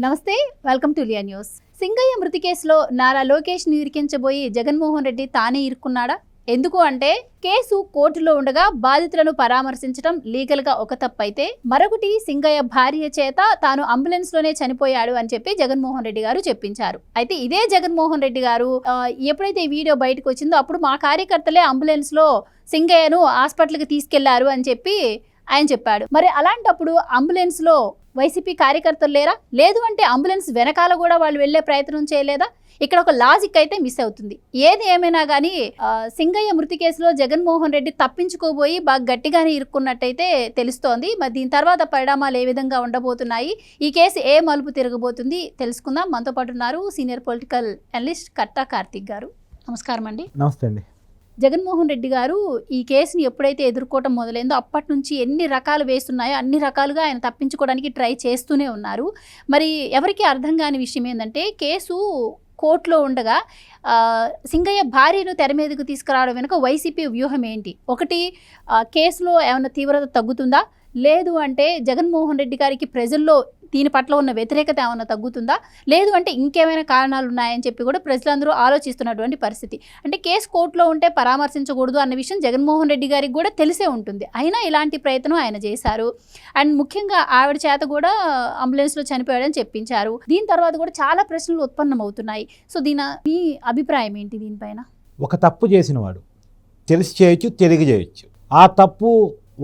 నమస్తే, welcome to Liya news. Singayya మృతి కేసులో నారా లోకేష్ ని ఇరికించబోయి జగన్మోహన్ రెడ్డి తానే ఇరుక్కున్నాడా? ఎందుకు అంటే కేసు కోర్టులో ఉండగా బాధితులను పరామర్శించడం లీగల్ గా ఒక తప్పు అయితే, మరొకటి సింగయ్య భార్య చేత తాను అంబులెన్స్ లోనే చనిపోయాడు అని చెప్పి జగన్మోహన్ రెడ్డి గారు చెప్పించారు. అయితే ఇదే జగన్మోహన్ రెడ్డి గారు ఎప్పుడైతే ఈ వీడియో బయటకు వచ్చిందో అప్పుడు మా కార్యకర్తలే అంబులెన్స్ లో సింగయ్యను హాస్పిటల్కి తీసుకెళ్లారు అని చెప్పి ఆయన చెప్పాడు. మరి అలాంటప్పుడు అంబులెన్స్ లో వైసీపీ కార్యకర్తలు లేరా? లేదు అంటే అంబులెన్స్ వెనకాల కూడా వాళ్ళు వెళ్లే ప్రయత్నం చేయలేదా? ఇక్కడ ఒక లాజిక్ అయితే మిస్ అవుతుంది. ఏది ఏమైనా కానీ సింగయ్య మృతి కేసులో జగన్మోహన్ రెడ్డి తప్పించుకోబోయి బాగా గట్టిగానే ఇరుక్కున్నట్టయితే తెలుస్తోంది. మరి దీని తర్వాత పరిణామాలు ఏ విధంగా ఉండబోతున్నాయి, ఈ కేసు ఏ మలుపు తిరగబోతుంది తెలుసుకుందాం. మనతో పాటు ఉన్నారు సీనియర్ పొలిటికల్ అనలిస్ట్ కట్టా కార్తిక్ గారు. నమస్కారం అండి. నమస్తే అండి. జగన్మోహన్ రెడ్డి గారు ఈ కేసుని ఎప్పుడైతే ఎదుర్కోవటం మొదలైందో అప్పటి నుంచి ఎన్ని రకాలు వేస్తున్నాయో అన్ని రకాలుగా ఆయన తప్పించుకోవడానికి ట్రై చేస్తూనే ఉన్నారు. మరి ఎవరికి అర్థం కాని విషయం ఏంటంటే, కేసు కోర్టులో ఉండగా సింగయ్య భార్యను తెర మీదకు తీసుకురావడం వెనుక వైసీపీ వ్యూహం ఏంటి? ఒకటి, కేసులో ఏమైనా తీవ్రత తగ్గుతుందా? లేదు అంటే జగన్మోహన్ రెడ్డి గారికి ప్రజల్లో దీని పట్ల ఉన్న వ్యతిరేకత ఏమైనా తగ్గుతుందా? లేదు అంటే ఇంకేమైనా కారణాలు ఉన్నాయని చెప్పి కూడా ప్రజలందరూ ఆలోచిస్తున్నటువంటి పరిస్థితి. అంటే కేసు కోర్టులో ఉంటే పరామర్శించకూడదు అన్న విషయం జగన్మోహన్ రెడ్డి గారికి కూడా తెలిసే ఉంటుంది. అయినా ఇలాంటి ప్రయత్నం ఆయన చేశారు. అండ్ ముఖ్యంగా ఆవిడ చేత కూడా అంబులెన్స్లో చనిపోయాడని చెప్పించారు. దీని తర్వాత కూడా చాలా ప్రశ్నలు ఉత్పన్నమవుతున్నాయి. సో మీ అభిప్రాయం ఏంటి దీనిపైన? ఒక తప్పు చేసినవాడు తెలిసి చేయొచ్చు, తెలియ చేయొచ్చు. ఆ తప్పు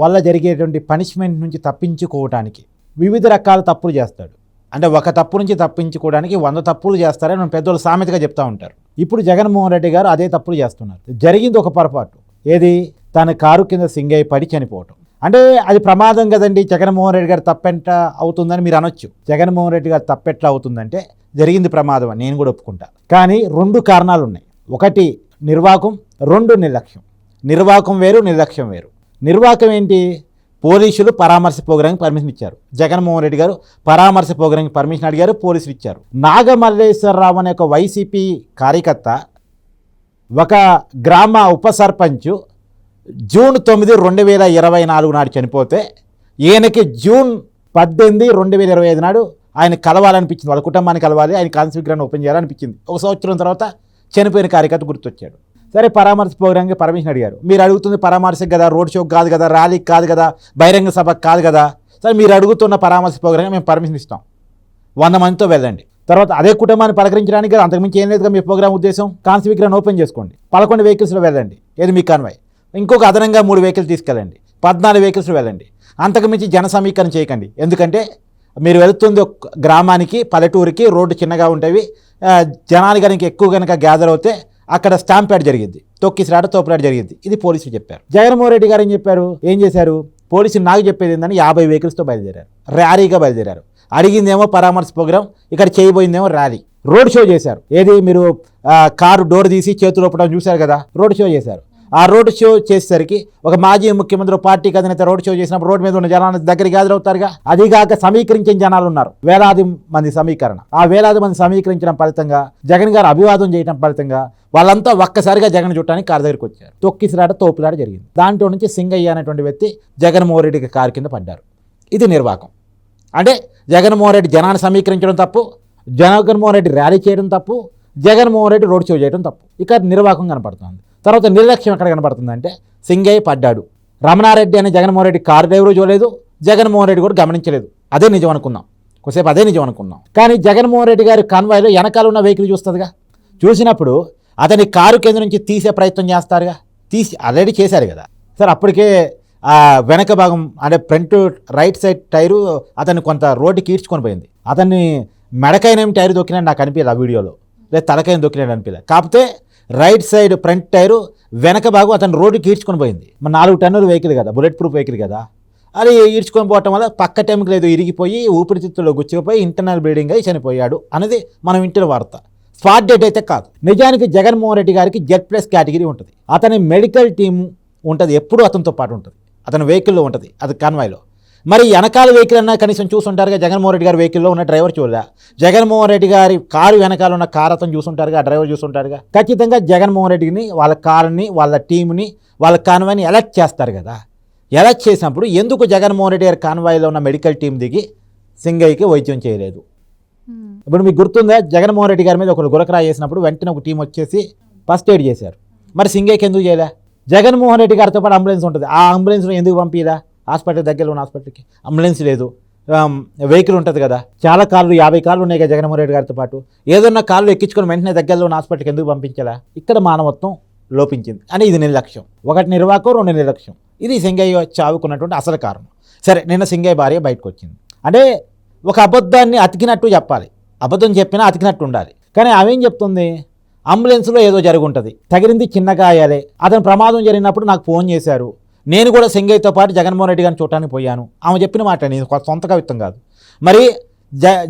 వల్ల జరిగేటువంటి పనిష్మెంట్ నుంచి తప్పించుకోవడానికి వివిధ రకాల తప్పులు చేస్తాడు. అంటే ఒక తప్పు నుంచి తప్పించుకోవడానికి 100 తప్పులు చేస్తారని మనం పెద్దోళ్ళు సామెతగా చెప్తూ ఉంటారు. ఇప్పుడు జగన్మోహన్ రెడ్డి గారు అదే తప్పులు చేస్తున్నారు. జరిగింది ఒక పొరపాటు. ఏది? తన కారు కింద సింగయ్య పడి చనిపోవటం. అంటే అది ప్రమాదం కదండి. జగన్మోహన్ రెడ్డి గారు తప్పెంట అవుతుందని మీరు అనొచ్చు. జగన్మోహన్ రెడ్డి గారు తప్పెట్లా అవుతుందంటే జరిగింది ప్రమాదం అని నేను కూడా ఒప్పుకుంటా. కానీ 2 కారణాలు ఉన్నాయి. ఒకటి నిర్వాకం, 2 నిర్లక్ష్యం. నిర్వాకం వేరు, నిర్లక్ష్యం వేరు. నిర్వాకం ఏంటి? పోలీసులు పరామర్శ ప్రోగ్రాంకి పర్మిషన్ ఇచ్చారు. జగన్మోహన్ రెడ్డి గారు పరామర్శ ప్రోగ్రాంకి పర్మిషన్ అడిగారు, పోలీసులు ఇచ్చారు. నాగమల్లేశ్వరరావు అనే ఒక వైసీపీ కార్యకర్త, ఒక గ్రామ ఉప సర్పంచ్ జూన్ 9, 2024 నాడు చనిపోతే ఈయనకి జూన్ 18, 2025 నాడు ఆయన కలవాలనిపించింది. వాళ్ళ కుటుంబాన్ని కలవాలి, ఆయన కాన్సీ విగ్రహాన్ని ఓపెన్ చేయాలనిపించింది. 1 సంవత్సరం తర్వాత చనిపోయిన కార్యకర్త గుర్తొచ్చాడు. సరే, పరామర్శ ప్రోగ్రాంకి పర్మిషన్ అడిగారు. మీరు అడుగుతుంది పరామర్శకు కదా, రోడ్ షోకి కాదు కదా, ర్యాలీకి కాదు కదా, బహిరంగ సభకు కాదు కదా. సరే, మీరు అడుగుతున్న పరామర్శ ప్రోగ్రాంకి మేము పర్మిషన్ ఇస్తాం, 100 మందితో వెళ్ళండి. తర్వాత అదే కుటుంబాన్ని పలకరించడానికి కదా, అంతకుమించి ఏం లేదుగా మీ ప్రోగ్రామ్ ఉద్దేశం. కాన్సీ విగ్రహాన్ని ఓపెన్ చేసుకోండి, 11 వెహికల్స్లో వెళ్ళండి, ఏది మీ కాన్వాయ్. ఇంకొక అదనంగా 3 వెహికల్స్ తీసుకెళ్ళండి, 14 వెహికల్స్లో వెళ్ళండి. అంతకుమించి జన సమీకరణ చేయకండి. ఎందుకంటే మీరు వెళుతుంది ఒక గ్రామానికి, పల్లెటూరికి, రోడ్డు చిన్నగా ఉంటాయి, జనాలు కనుక ఎక్కువ కనుక గ్యాదర్ అవుతే అక్కడ స్టాంపేడ్ జరిగింది, తొక్కిసలాట, తోపులాట జరిగింది. ఇది పోలీసులు చెప్పారు. జగన్మోహన్ రెడ్డి గారు ఏం చేశారు? పోలీసులు నాకు చెప్పేది ఏంటని 50 వెహికల్స్తో బయలుదేరారు, ర్యాలీగా బయలుదేరారు. అడిగిందేమో పరామర్శ ప్రోగ్రాం, ఇక్కడ చేయబోయిందేమో ర్యాలీ. రోడ్ షో చేశారు. ఏది? మీరు కారు డోర్ తీసి చేతులు ఒప్పడం చూశారు కదా, రోడ్ షో చేశారు. ఆ రోడ్ షో చేసేసరికి ఒక మాజీ ముఖ్యమంత్రి, పార్టీకి అధినేత రోడ్ షో చేసినప్పుడు రోడ్డు మీద ఉన్న జనాల దగ్గరికి హాజరవుతారుగా. అదిగాక సమీకరించిన జనాలు ఉన్నారు, వేలాది మంది సమీకరణ. ఆ వేలాది మంది సమీకరించడం ఫలితంగా, జగన్ గారు అభివాదం చేయడం ఫలితంగా వాళ్ళంతా ఒక్కసారిగా జగన్ చుట్టానికి కారు దగ్గరికి వచ్చారు. తొక్కిసలాట, తోపులాట జరిగింది. దాంట్లో నుంచి సింగయ్య అనేటువంటి వ్యక్తి జగన్మోహన్ రెడ్డికి కారు కింద పడ్డారు. ఇది నిర్వాకం. అంటే జగన్మోహన్ రెడ్డి జనాన్ని సమీకరించడం తప్పు, జగన్మోహన్ రెడ్డి ర్యాలీ చేయడం తప్పు, జగన్మోహన్ రెడ్డి రోడ్ షో చేయడం తప్పు. ఇక్కడ నిర్వాకం కనపడుతుంది. తర్వాత నిర్లక్ష్యం ఎక్కడ కనపడుతుందంటే, సింగయ్య పడ్డాడు, రమణారెడ్డి అనే జగన్మోహన్ రెడ్డి కారు డ్రైవరు చూడలేదు, జగన్మోహన్ రెడ్డి కూడా గమనించలేదు. అదే నిజం అనుకుందాం, కొద్దిసేపు అదే నిజం అనుకుందాం. కానీ జగన్మోహన్ రెడ్డి గారి కాన్వాయ్లో వెనకాల ఉన్న వెహికల్ చూస్తుందిగా. చూసినప్పుడు అతని కారు కేంద్రం నుంచి తీసే ప్రయత్నం చేస్తారుగా, తీసి ఆల్రెడీ చేశారు కదా. సరే, అప్పటికే వెనక భాగం అంటే ఫ్రంట్ రైట్ సైడ్ టైరు అతన్ని కొంత రోడ్డుకి ఈడ్చుకొని పోయింది. అతన్ని మెడకైన టైరు దొక్కినాడు నాకు అనిపించలేదు ఆ వీడియోలో, లేదా తలకైన దొక్కినాడు అనిపించలేదు. కాకపోతే రైట్ సైడ్ ఫ్రంట్ టైరు వెనక భాగం అతను రోడ్డుకి ఈడ్చుకొని పోయింది. 4 టన్నుల వెహికల్ కదా, బుల్లెట్ ప్రూఫ్ వెహికల్ కదా, అది ఈడ్చుకొని పోవటం వల్ల పక్క టైంకి లేదు ఇరిగిపోయి ఊపిరితిత్తులో గుచ్చుకుపోయి ఇంటర్నల్ బ్లీడింగ్ అయి చనిపోయాడు అనేది మనం ఇంటిన వార్త. స్పాట్ డెత్ అయితే కాదు. నిజానికి జగన్మోహన్ రెడ్డి గారికి Z+ కేటగిరీ ఉంటుంది. అతని మెడికల్ టీము ఉంటుంది, ఎప్పుడూ అతనితో పాటు ఉంటుంది, అతని వెహికల్లో ఉంటుంది, అది కాన్వాయ్లో. మరి వెనకాల వెహికల్ అన్నా కనీసం చూసుంటారుగా. జగన్మోహన్ రెడ్డి గారి వెహికల్లో ఉన్న డ్రైవర్ చూడలే. జగన్మోహన్ రెడ్డి గారి కారు వెనకాల ఉన్న కారు అతను చూసుంటారుగా, ఆ డ్రైవర్ చూసుంటారుగా. ఖచ్చితంగా జగన్మోహన్ రెడ్డిని, వాళ్ళ కారుని, వాళ్ళ టీంని, వాళ్ళ కాన్వాయ్ని ఎలక్ట్ చేస్తారు కదా. ఎలక్ట్ చేసినప్పుడు ఎందుకు జగన్మోహన్ రెడ్డి గారి కాన్వాయ్లో ఉన్న మెడికల్ టీం దిగి సింగయ్యకి వైద్యం చేయలేదు? ఇప్పుడు మీకు గుర్తుందా, జగన్మోహన్ రెడ్డి గారి మీద ఒకరు గురకరాయి చేసినప్పుడు వెంటనే ఒక టీం వచ్చేసి ఫస్ట్ ఎయిడ్ చేశారు. మరి సింగయ్యకి ఎందుకు చేయలే? జగన్మోహన్ రెడ్డి గారితో పాటు అంబులెన్స్ ఉంటుంది, ఆ అంబులెన్స్లో ఎందుకు పంపిలా? హాస్పిటల్ దగ్గరలో ఉన్న హాస్పిటల్కి అంబులెన్స్ లేదు, వెహికల్ ఉంటుంది కదా, చాలా కార్లు 50 కార్లు ఉన్నాయి కదా జగన్మోహన్ రెడ్డి గారితో పాటు, ఏదన్నా కార్లు ఎక్కించుకొని వెంటనే దగ్గరలో ఉన్న హాస్పిటల్కి ఎందుకు పంపించాలా? ఇక్కడ మానవత్వం లోపించింది అని ఇది నిర్లక్ష్యం. ఒకటి నిర్వాకం, 2 నిర్లక్ష్యం. ఇది సింగయ్య చావుకున్నటువంటి అసలు కారణం. సరే, నిన్న సింగయ్య భార్య బయటకు వచ్చింది అంటే ఒక అబద్ధాన్ని అతికినట్టు చెప్పాలి, అబద్ధం చెప్పినా అతికినట్టు ఉండాలి. కానీ ఆమెం చెప్తుంది, అంబులెన్స్లో ఏదో జరుగుంటుంది, తగిలింది చిన్న గాయాలే, అతను ప్రమాదం జరిగినప్పుడు నాకు ఫోన్ చేశారు, నేను కూడా సింగయ్యతో పాటు జగన్మోహన్ రెడ్డి గారిని చూడటానికి పోయాను. ఆమె చెప్పిన మాట, నేను సొంత కవిత్వం కాదు. మరి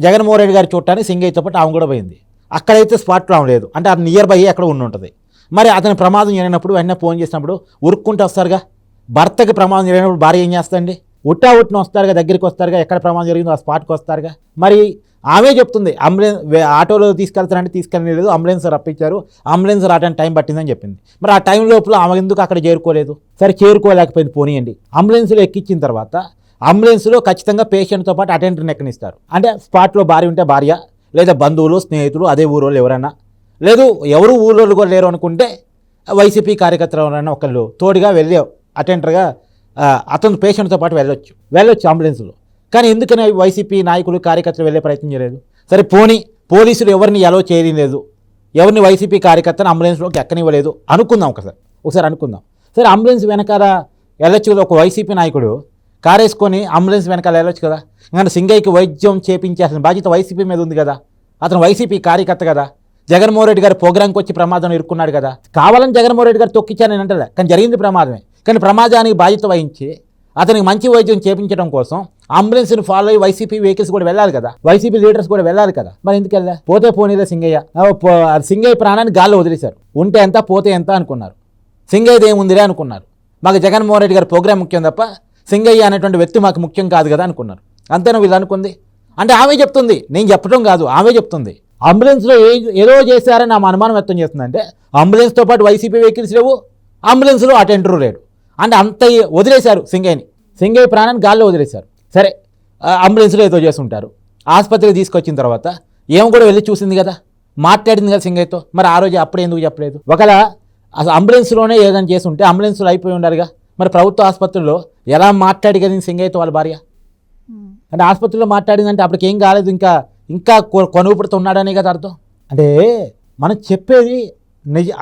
జగన్మోహన్ రెడ్డి గారి చూడటానికి సింగయ్యతో పాటు ఆమె కూడా పోయింది. అక్కడైతే స్పాట్లో ఆమె లేదు, అంటే అది నియర్ బై అక్కడ ఉంటుంది. మరి అతని ప్రమాదం జరిగినప్పుడు వెంటనే ఫోన్ చేసినప్పుడు ఉరుక్కుంటూ వస్తారుగా. భర్తకి ప్రమాదం జరిగినప్పుడు భార్య ఏం చేస్తండి? ఉట్టిన వస్తారుగా, దగ్గరికి వస్తారుగా, ఎక్కడ ప్రమాదం జరిగిందో ఆ స్పాట్కి వస్తారుగా. మరి ఆమె చెప్తుంది, అంబులెన్స్ ఆటోలో తీసుకెళ్తానంటే తీసుకెళ్ళలేదు, అంబులెన్స్ రప్పించారు, అంబులెన్స్ రావడానికి టైం పట్టిందని చెప్పింది. మరి ఆ టైం లోపల ఆమె ఎందుకు అక్కడ చేరుకోలేదు? సరే, చేరుకోలేకపోయింది, పోనీయండి. అంబులెన్స్లో ఎక్కించిన తర్వాత అంబులెన్స్లో ఖచ్చితంగా పేషెంట్తో పాటు అటెండర్ని ఎక్కనిస్తారు. అంటే స్పాట్లో భార్య ఉంటే భార్య, లేదా బంధువులు, స్నేహితులు, అదే ఊరోళ్ళు ఎవరైనా, లేదు ఎవరు ఊళ్ళో కూడా లేరు అనుకుంటే వైసీపీ కార్యకర్తలు ఎవరైనా ఒకళ్ళు తోడుగా వెళ్ళి అటెండర్గా అతను పేషెంట్తో పాటు వెళ్ళొచ్చు అంబులెన్స్లో. కానీ ఎందుకని వైసీపీ నాయకులు కార్యకర్తలు వెళ్ళే ప్రయత్నం చేయలేదు? సరే, పోలీసులు ఎవరిని అలో చేయలేదు, ఎవరిని వైసీపీ కార్యకర్తను అంబులెన్స్లోకి ఎక్కనివ్వలేదు అనుకుందాం. ఒకసారి అనుకుందాం. సరే, అంబులెన్స్ వెనకాల వెళ్ళొచ్చు కదా, ఒక వైసీపీ నాయకుడు కారేసుకొని అంబులెన్స్ వెనకాల వెళ్ళొచ్చు కదా. ఇంకా సింగయ్యకి వైద్యం చేపించాల్సిన బాధ్యత వైసీపీ మీద ఉంది కదా, అతను వైసీపీ కార్యకర్త కదా, జగన్మోహన్ రెడ్డి గారు ప్రోగ్రాంకి వచ్చి ప్రమాదం ఇరుక్కున్నాడు కదా. కావాలని జగన్మోహన్ రెడ్డి గారు తొక్కిచ్చానని అంటలే, కానీ జరిగింది ప్రమాదమే. కానీ ప్రమాదానికి బాధ్యత వహించి అతనికి మంచి వైద్యం చేపించడం కోసం అంబులెన్స్ని ఫాలో అయ్యి వైసీపీ వెహికల్స్ కూడా వెళ్ళాలి కదా, వైసీపీ లీడర్స్ కూడా వెళ్ళాలి కదా. మరి ఎందుకు వెళ్ళా? పోతే పోనీలే సింగయ్య. సింగయ్య ప్రాణాన్ని గాల్లో వదిలేశారు. ఉంటే ఎంత, పోతే ఎంత అనుకున్నారు. సింగయ్యది ఏముందిలే అనుకున్నారు. మాకు జగన్మోహన్ రెడ్డి గారి ప్రోగ్రాం ముఖ్యం తప్ప సింగయ్య అనేటువంటి వ్యక్తి మాకు ముఖ్యం కాదు కదా అనుకున్నారు. అంతేనా వీళ్ళు అనుకుంది? అంటే ఆమె చెప్తుంది, నేను చెప్పడం కాదు, ఆమె చెప్తుంది. అంబులెన్స్లో ఏదో చేశారని నా అనుమానం వ్యక్తం చేస్తుందంటే అంబులెన్స్తో పాటు వైసీపీ వెహికల్స్ లేవు, అంబులెన్స్లో అటెండర్ లేడు. అంటే అంత వదిలేశారు సింగయ్య ప్రాణాన్ని గాల్లో వదిలేశారు. సరే, అంబులెన్స్లో ఏదో చేస్తుంటారు. ఆసుపత్రికి తీసుకొచ్చిన తర్వాత ఏమో కూడా వెళ్ళి చూసింది కదా, మాట్లాడింది కదా సింగయ్యతో. మరి ఆ రోజు అప్పుడే ఎందుకు చెప్పలేదు? ఒకవేళ అసలు అంబులెన్స్లోనే ఏదైనా చేసి ఉంటే అంబులెన్స్లో అయిపోయి ఉండాలిగా. మరి ప్రభుత్వ ఆసుపత్రిలో ఎలా మాట్లాడి కదా సింగయ్యతో వాళ్ళ భార్య? అంటే ఆసుపత్రిలో మాట్లాడిందంటే అప్పటికి ఏం కాలేదు, ఇంకా కొనుగుపుడుతూ ఉన్నాడనే కదా అర్థం. అంటే మనం చెప్పేది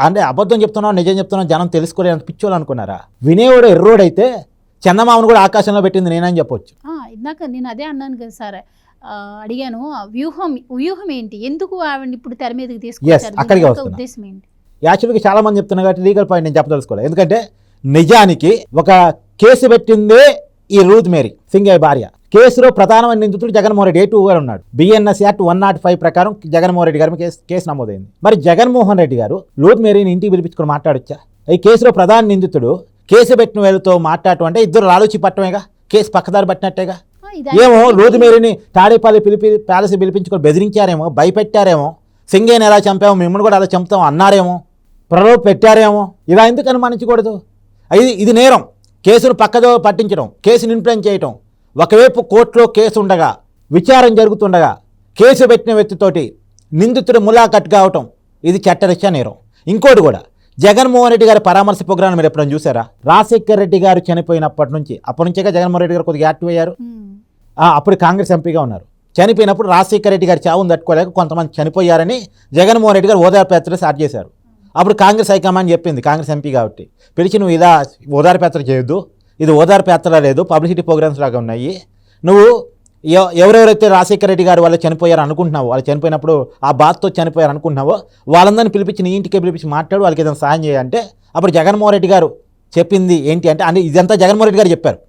అంటే అబద్ధం చెప్తున్నాం, నిజం చెప్తున్నాం, జనం తెలుసుకోలేని పిచ్చోళ్ళు అనుకున్నారా? వినేవాడు ఎర్రోడైతే చందమామను కూడా ఆకాశంలో పెట్టింది నేనని చెప్పొచ్చు. ఇందాక నేను అదే అన్నాను కదా సార్, అడిగాను వ్యూహం ఏంటి, ఎందుకు ఆవిడ ఇప్పుడు తెర మీదకి తీసుకొచ్చారు, అక్కడికి వస్తున్నా. ఉద్దేశం ఏంటి? యాక్చువల్గా చాలా మంది చెప్తున్నారు కాబట్టి లీగల్ పాయింట్ నేను చెప్పదలుచుకోలేదు. ఎందుకంటే నిజానికి ఒక కేసు పెట్టిందే ఈ రూత్ మేరీ, సింగయ్య భార్య. కేసులో ప్రధానమైన నిందితుడు జగన్మోహన్ రెడ్డి A2 గారు ఉన్నాడు. BNS యాక్ట్ 105 ప్రకారం జగన్మోహన్ రెడ్డి గారి కేసు నమోదైంది. మరి జగన్మోహన్ రెడ్డి గారు రూత్ మేరీని ఇంటికి పిలిపించుకొని మాట్లాడొచ్చా? ఈ కేసులో ప్రధాన నిందితుడు కేసు పెట్టిన వాళ్ళతో మాట్లాడటం అంటే ఇద్దరు లాలూచి పట్టమేగా, కేసు పక్కదారి పట్టినట్టేగా. ఏమో రూత్ మేరీని తాడేపల్లి ప్యాలెస్ పిలిపించుకొని బెదిరించారేమో, భయపెట్టారేమో, సింగయ్యని ఎలా చంపామో మిమ్మల్ని కూడా అలా చంపుతాం అన్నారేమో, ప్రలోభ పెట్టారేమో. ఇలా ఎందుకు అనుమానించకూడదు? ఇది నేరం. కేసును పక్కదో పట్టించడం, కేసును ఇన్ఫ్లుయెన్స్ చేయటం. ఒకవైపు కోర్టులో కేసు ఉండగా, విచారణ జరుగుతుండగా కేసు పెట్టిన వ్యక్తితోటి నిందితుడు ములాఖత్ కావటం, ఇది చట్టరీత్యా నేరం. ఇంకోటి కూడా, జగన్మోహన్ రెడ్డి గారి పరామర్శ ప్రోగ్రాం మీరు ఎప్పుడైనా చూసారా? రాజశేఖర్ రెడ్డి గారు చనిపోయినప్పటి నుంచే జగన్మోహన్ రెడ్డి గారు కొద్దిగా యాక్టివ్ అయ్యారు. అప్పుడు కాంగ్రెస్ ఎంపీగా ఉన్నారు. చనిపోయినప్పుడు రాజశేఖర్ రెడ్డి గారి చావును తట్టుకోలేక కొంతమంది చనిపోయారని జగన్మోహన్ రెడ్డి గారు ఓదార్పు యాత్ర స్టార్ట్ చేశారు. అప్పుడు కాంగ్రెస్ హైకమాండ్ చెప్పింది, కాంగ్రెస్ ఎంపీ కాబట్టి, పిలిచి నువ్వు ఇలా ఓదార్పు యాత్ర చేయొద్దు, ఇది ఓదార్పు యాత్ర లేదు, పబ్లిసిటీ ప్రోగ్రామ్స్ లాగా ఉన్నాయి. నువ్వు ఎవరెవరైతే రాజశేఖర రెడ్డి గారు వాళ్ళు చనిపోయారు అనుకుంటున్నావో, వాళ్ళు చనిపోయినప్పుడు ఆ బాధతో చనిపోయారు అనుకుంటున్నావో వాళ్ళందరినీ పిలిపించి నీ ఇంటికే పిలిపించి మాట్లాడు, వాళ్ళకి ఏదైనా సాయం చేయాలంటే అప్పుడు జగన్మోహన్ రెడ్డి గారు చెప్పింది ఏంటి అంటే ఇదంతా జగన్మోహన్ రెడ్డి గారు చెప్పారు.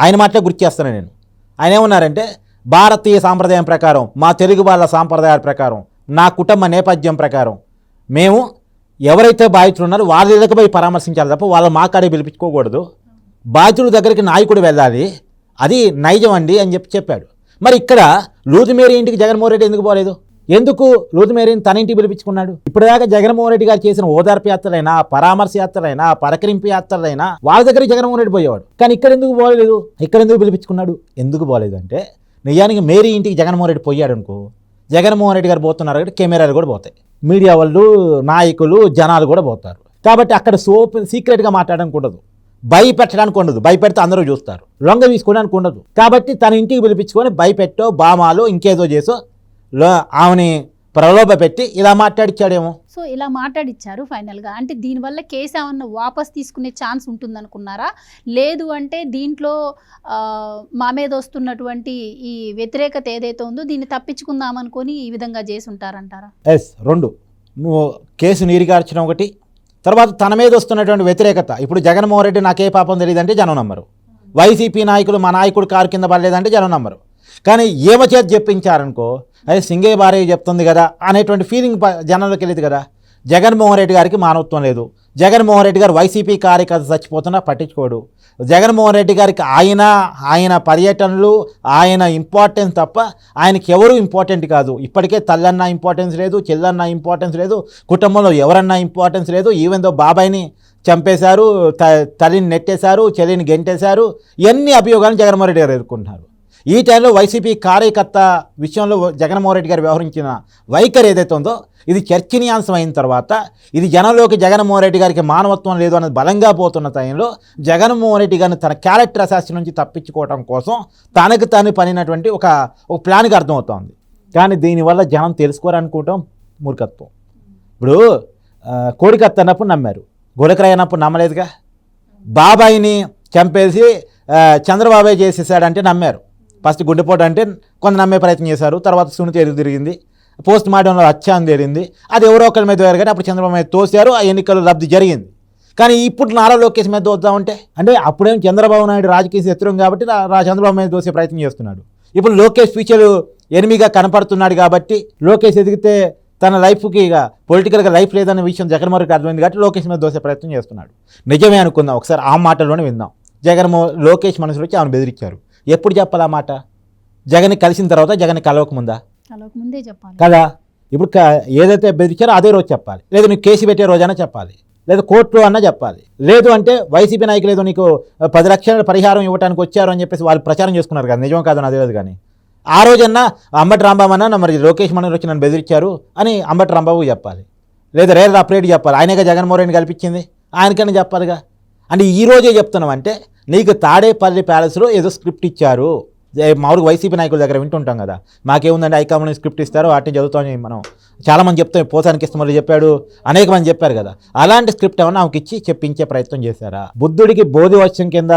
ఆయన మాటలే గుర్తు చేస్తాను నేను. ఆయన ఏమన్నారంటే, భారతీయ సాంప్రదాయం ప్రకారం, మా తెలుగు వాళ్ళ సాంప్రదాయాల ప్రకారం, నా కుటుంబ నేపథ్యం ప్రకారం మేము ఎవరైతే బాధితులు ఉన్నారో వాళ్ళ దగ్గరికి పోయి పరామర్శించాలి తప్ప వాళ్ళ మాకాడే పిలిపించుకోకూడదు. బాధితుల దగ్గరికి నాయకుడు వెళ్ళాలి, అది నైజం అండి అని చెప్పాడు. మరి ఇక్కడ రూత్ మేరీ ఇంటికి జగన్మోహన్ రెడ్డి ఎందుకు పోలేదు? ఎందుకు రూత్ మేరీని తన ఇంటికి పిలిపించుకున్నాడు? ఇప్పటిదాకా జగన్మోహన్ రెడ్డి గారు చేసిన ఓదార్పు యాత్రలైనా, పరామర్శ యాత్రలైనా, పరకరింపు యాత్రలైనా వాళ్ళ దగ్గర జగన్మోహన్ రెడ్డి పోయేవాడు. కానీ ఇక్కడ ఎందుకు పోలేదు? ఇక్కడ ఎందుకు పిలిపించుకున్నాడు? ఎందుకు పోలేదు అంటే, నిజానికి మేరీ ఇంటికి జగన్మోహన్ రెడ్డి పోయాడు అనుకో, జగన్మోహన్ రెడ్డి గారు పోతున్నారు కాబట్టి కెమెరాలు కూడా పోతాయి, మీడియా వాళ్ళు, నాయకులు, జనాలు కూడా పోతారు. కాబట్టి అక్కడ సీక్రెట్గా మాట్లాడడానికి ఉండదు, భయపెట్టడానికి ఉండదు. భయపెడితే అందరూ చూస్తారు. లొంగ తీసుకోవడానికి ఉండదు. కాబట్టి తన ఇంటికి పిలిపించుకొని భయపెట్టో, బామాలో, ఇంకేదో చేసో ఆమెని ప్రలోభ పెట్టి ఇలా మాట్లాడిచ్చాడేమో. సో ఇలా మాట్లాడిచ్చారు ఫైనల్గా. అంటే దీనివల్ల కేసు ఏమన్నా వాపస్ తీసుకునే ఛాన్స్ ఉంటుందనుకున్నారా? లేదు అంటే దీంట్లో మా మీద వస్తున్నటువంటి ఈ వ్యతిరేకత ఏదైతే ఉందో దీన్ని తప్పించుకుందాం అనుకొని ఈ విధంగా చేసి ఉంటారంటారా? ఎస్, రెండు. నువ్వు కేసు నీరుగార్చడం ఒకటి, తర్వాత తన మీద వస్తున్నటువంటి వ్యతిరేకత. ఇప్పుడు జగన్మోహన్ రెడ్డి నాకే పాపం తెలియదంటే జనం నమ్మరు. వైసీపీ నాయకులు మా నాయకుడు కారు కింద పడలేదంటే జనం నమ్మరు. కానీ ఏమ చేతి చెప్పించారనుకో, అదే సింగయ్య భార్య చెప్తుంది కదా అనేటువంటి ఫీలింగ్ జనంలోకి వెళ్ళేది కదా. జగన్మోహన్ రెడ్డి గారికి మానవత్వం లేదు. జగన్మోహన్ రెడ్డి గారు వైసీపీ కార్యకర్త చచ్చిపోతున్నా పట్టించుకోడు. జగన్మోహన్ రెడ్డి గారికి ఆయన పర్యటనలు, ఆయన ఇంపార్టెన్స్ తప్ప ఆయనకి ఎవరు ఇంపార్టెంట్ కాదు. ఇప్పటికే తల్లన్నా ఇంపార్టెన్స్ లేదు, చెల్లన్నా ఇంపార్టెన్స్ లేదు, కుటుంబంలో ఎవరన్నా ఇంపార్టెన్స్ లేదు. ఈవెన్ దో బాబాయిని చంపేశారు, తల్లిని నెట్టేశారు, చెల్లిని గెంటేశారు. ఇవన్నీ అభియోగాలను జగన్మోహన్ రెడ్డి గారు ఎదుర్కొంటున్నారు. ఈ టైంలో వైసీపీ కార్యకర్త విషయంలో జగన్మోహన్ రెడ్డి గారు వ్యవహరించిన వైఖరి ఏదైతే ఉందో ఇది చర్చనీయాంశం అయిన తర్వాత, ఇది జనంలోకి జగన్మోహన్ రెడ్డి గారికి మానవత్వం లేదు అనేది బలంగా పోతున్న టైంలో జగన్మోహన్ రెడ్డి గారిని తన క్యారెక్టర్ అసాసిన్ నుంచి తప్పించుకోవడం కోసం తనకు తాను పనినటువంటి ఒక ప్లాన్కి అర్థమవుతోంది. కానీ దీనివల్ల జనం తెలుసుకోరనుకోవటం మూర్ఖత్వం. ఇప్పుడు కోడికత్త అన్నప్పుడు నమ్మారు, గొడకరాయి అన్నప్పుడు నమ్మలేదుగా. బాబాయిని చంపేసి చంద్రబాబే చేసేసాడంటే నమ్మారు. ఫస్ట్ గుండెపోటు అంటే కొంత నమ్మే ప్రయత్నం చేశారు, తర్వాత సునీత ఎదురు తిరిగింది, పోస్ట్ మార్టంలో హత్య అని తేలింది. అది ఎవరో ఒకరి మీద వేరు కానీ అప్పుడు చంద్రబాబు మీద తోశారు, ఆ ఎన్నికలు లబ్ధి జరిగింది. కానీ ఇప్పుడు నారా లోకేష్ మీద దోద్దామంటే అంటే అప్పుడేం చంద్రబాబు నాయుడు రాజకీయ శత్రువు కాబట్టి చంద్రబాబు మీద దోసే ప్రయత్నం చేస్తున్నాడు. ఇప్పుడు లోకేష్ ఫ్యూచర్ ఎనిమిగా కనపడుతున్నాడు కాబట్టి లోకేష్ ఎదిగితే తన లైఫ్కి ఇక పొలిటికల్గా లైఫ్ లేదన్న విషయం జగన్మోహన్ రెడ్డి అర్థమైంది కాబట్టి లోకేష్ మీద దోసే ప్రయత్నం చేస్తున్నాడు. నిజమే అనుకుందాం, ఒకసారి ఆ మాటల్లోనే విందాం. లోకేష్ మనసులో వచ్చి ఆమెను బెదిరించారు. ఎప్పుడు చెప్పాలి ఆ మాట? జగన్ని కలిసిన తర్వాత, జగన్ని కలవకముందా? కలవకముందే చెప్పాలి కదా. ఇప్పుడు ఏదైతే బెదిరించారో అదే రోజు చెప్పాలి, లేదు నీకు కేసు పెట్టే రోజైనా చెప్పాలి, లేదా కోర్టులో అన్నా చెప్పాలి. లేదు అంటే వైసీపీ నాయకులు ఏదో నీకు 10 లక్షల పరిహారం ఇవ్వడానికి వచ్చారు అని చెప్పేసి వాళ్ళు ప్రచారం చేసుకున్నారు కదా, నిజం కాదు నాకు తెలియదు. కానీ ఆ రోజన్నా అంబటి రాంబాబు అన్న మరి లోకేష్ మనోహర్ వచ్చి నన్ను బెదిరించారు అని అంబటి రాంబాబు చెప్పాలి, లేదా రేర్ అప్డేట్ చెప్పాలి. ఆయనగా జగన్మోహన్ రెడ్డిని కల్పించింది, ఆయనకన్నా చెప్పాలిగా. అంటే ఈ రోజే చెప్తున్నాం అంటే నీకు తాడేపల్లి ప్యాలెస్లో ఏదో స్క్రిప్ట్ ఇచ్చారు. మామూలుగా వైసీపీ నాయకుల దగ్గర వింటుంటాం కదా, మాకేముందంటే హైకమాండ్ స్క్రిప్ట్ ఇస్తారు, వాటిని చదువుతామని మనం చాలామంది చెప్తాం. పోసానికి ఇష్టమని చెప్పాడు, అనేక మంది చెప్పారు కదా. అలాంటి స్క్రిప్ట్ ఏమన్నా ఆమెకి ఇచ్చి చెప్పించే ప్రయత్నం చేశారా? బుద్ధుడికి బోధివచ్చం కింద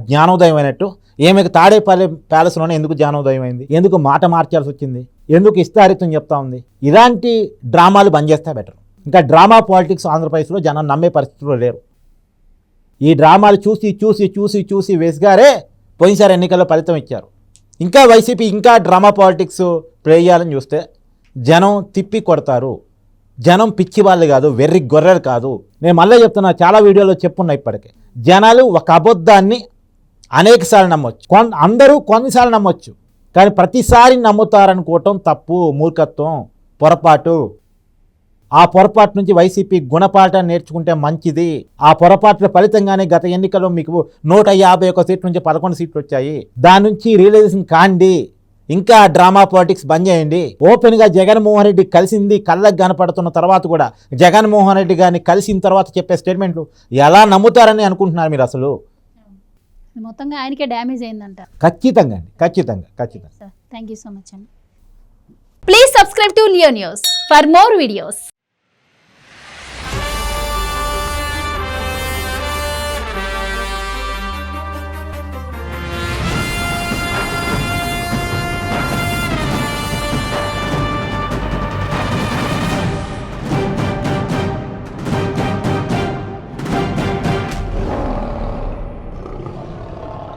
జ్ఞానోదయం అయినట్టు ఏమికి తాడేపల్లి ప్యాలెస్లోనే ఎందుకు జ్ఞానోదయం అయింది? ఎందుకు మాట మార్చాల్సి వచ్చింది? ఎందుకు ఇష్టారితం చెప్తా ఉంది? ఇలాంటి డ్రామాలు బంద్ చేస్తే బెటర్. ఇంకా డ్రామా పాలిటిక్స్ ఆంధ్రప్రదేశ్లో జనం నమ్మే పరిస్థితుల్లో లేరు. ఈ డ్రామాలు చూసి చూసి చూసి చూసి వేసిగారే పోయినసారి ఎన్నికల్లో ఫలితం ఇచ్చారు. ఇంకా వైసీపీ ఇంకా డ్రామా పాలిటిక్స్ ప్లే చేయాలని చూస్తే జనం తిప్పి కొడతారు. జనం పిచ్చి వాళ్ళు కాదు, వెర్రి గొర్రెలు కాదు. నేను మళ్ళీ చెప్తున్నా, చాలా వీడియోలో చెప్పున్నా ఇప్పటికే. జనాలు ఒక అబద్ధాన్ని అనేకసార్లు నమ్మొచ్చు, అందరూ కొన్నిసార్లు నమ్మొచ్చు, కానీ ప్రతిసారి నమ్ముతారనుకోవటం తప్పు, మూర్ఖత్వం, పొరపాటు. ఆ పొరపాటు నుంచి వైసీపీ గుణపాఠాన్ని నేర్చుకుంటే మంచిది. ఆ పొరపాట్ల ఫలితంగానే గత ఎన్నికల్లో మీకు 151 సీట్ల నుంచి 11 సీట్లు వచ్చాయి. దాని నుంచి రియలైజేషన్ కాండి. ఇంకా డ్రామా పాలిటిక్స్ బంద్ చేయండి. ఓపెన్గా జగన్మోహన్ రెడ్డి కలిసింది కళ్ళకు కనపడుతున్న తర్వాత కూడా జగన్మోహన్ రెడ్డి గారిని కలిసిన తర్వాత చెప్పే స్టేట్మెంట్లు ఎలా నమ్ముతారని అనుకుంటున్నారు మీరు? అసలు మొత్తంగా ఆయనకే డ్యామేజ్ అయిందంట. ఖచ్చితంగా అండి, ఖచ్చితంగా ఖచ్చితంగా. థ్యాంక్ యూ సో మచ్ అండి. Please subscribe to Leo news for more videos.